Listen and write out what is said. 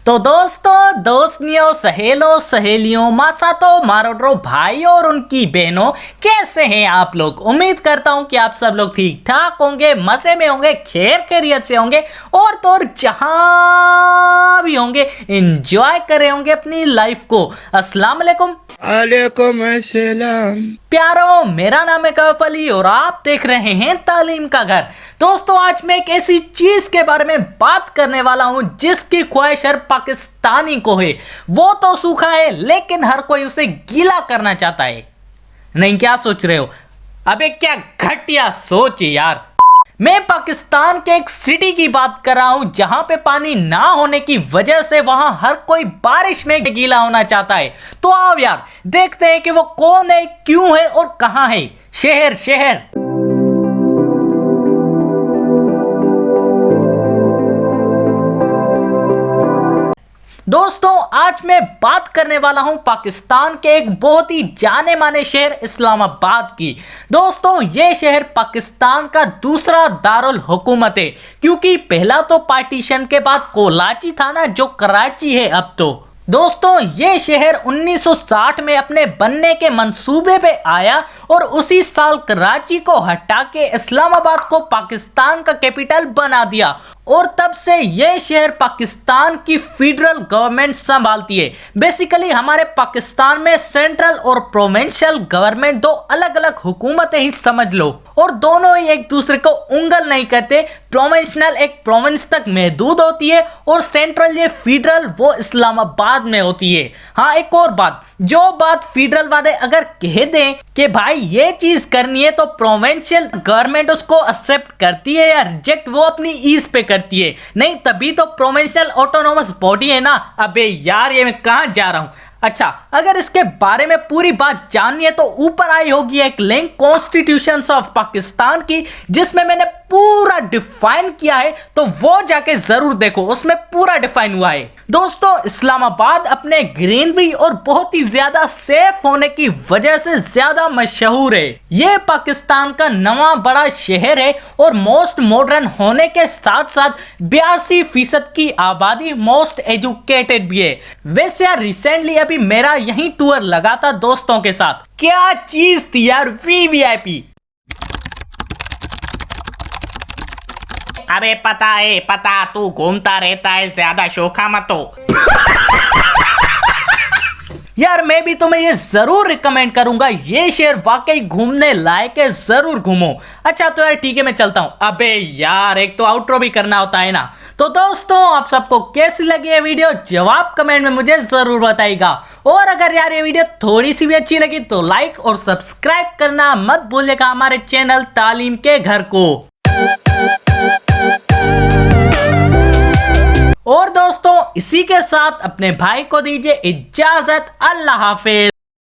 तो दोस्तों, दोस्तनियों, सहेलों, सहेलियों, मासातो, मारोटो भाइयों और उनकी बहनों, कैसे हैं आप लोग। उम्मीद करता हूं कि आप सब लोग ठीक ठाक होंगे, मजे में होंगे, खैर खैरियत से होंगे और तो और जहां भी होंगे एंजॉय कर रहे होंगे अपनी लाइफ को। अस्सलाम वालेकुम। वालेकुम अस्सलाम। प्यारो, मेरा नाम है कैफ अली और आप देख रहे हैं तालीम का घर। दोस्तों, आज मैं एक ऐसी चीज के बारे में बात करने वाला हूं जिसकी ख्वाहिश हर पाकिस्तानी को है। वो तो सूखा है लेकिन हर कोई उसे गीला करना चाहता है। नहीं, क्या सोच रहे हो? अबे क्या घटिया सोच है यार। मैं पाकिस्तान के एक सिटी की बात कर रहा हूं जहां पे पानी ना होने की वजह से वहां हर कोई बारिश में गीला होना चाहता है। तो आओ यार, देखते हैं कि वो कौन है, क्यों है और कहां है। शहर। दोस्तों, आज मैं बात करने वाला हूं पाकिस्तान के एक बहुत ही जाने माने शहर इस्लामाबाद की। दोस्तों, यह शहर पाकिस्तान का दूसरा दारुल हुकूमत है, क्योंकि पहला तो पार्टीशन के बाद कराची था ना, जो कराची है अब तो। दोस्तों, ये शहर 1960 में अपने बनने के मंसूबे पे आया और उसी साल कराची को हटा के इस्लामाबाद को पाकिस्तान का कैपिटल बना दिया और तब से ये शहर पाकिस्तान की फेडरल गवर्नमेंट संभालती है। बेसिकली हमारे पाकिस्तान में सेंट्रल और प्रोविंशियल गवर्नमेंट दो अलग अलग हुकूमतें ही समझ लो, और दोनों ही एक दूसरे को उंगल नहीं करते। प्रोविंशियल एक प्रोविंस तक महदूद होती है और सेंट्रल ये फेडरल वो इस्लामाबाद में होती है। हाँ, एक और बात, जो बात फेडरल वाले अगर कह दें कि भाई ये चीज करनी है तो प्रोविंशियल गवर्नमेंट उसको एक्सेप्ट करती है या रिजेक्ट वो अपनी ईज पे करती है। नहीं, तभी तो प्रोविंशियल ऑटोनोमस बॉडी है ना। अबे यार, ये मैं कहां जा रहा हूं। अच्छा, अगर इसके बारे में पूरी बात जाननी है तो ऊपर आई होगी एक लिंक कॉन्स्टिट्यूशन ऑफ पाकिस्तान की, जिसमें मैंने पूरा डिफाइन किया है, तो वो जाके जरूर देखो, उसमें पूरा डिफाइन हुआ है। दोस्तों, इस्लामाबाद अपने ग्रीनरी और बहुत ही ज्यादा सेफ होने की वजह से ज्यादा मशहूर है। ये पाकिस्तान का नवा बड़ा शहर है और मोस्ट मॉडर्न होने के साथ साथ 82% की आबादी मोस्ट एजुकेटेड भी है। वैसे यार, रिसेंटली अभी मेरा यही टूर लगा था दोस्तों के साथ। क्या चीज थी यार, वीवीआईपी। अबे पता तू घूमता रहता है, ज्यादा शोखा मत हो। यार, मैं भी तुम्हें ये जरूर रिकमेंड करूंगा, ये शहर वाकई घूमने लायक है, जरूर घूमो। अच्छा तो यार ठीक है, मैं चलता हूं। अबे यार, एक तो आउट्रो भी करना होता है ना। तो दोस्तों, आप सबको कैसी लगी ये वीडियो, जवाब कमेंट में मुझे जरूर बताइएगा। और अगर यार ये वीडियो थोड़ी सी भी अच्छी लगी तो लाइक और सब्सक्राइब करना मत भूलिएगा हमारे चैनल तालीम के घर को। और दोस्तों, इसी के साथ अपने भाई को दीजिए इजाजत। अल्लाह हाफिज।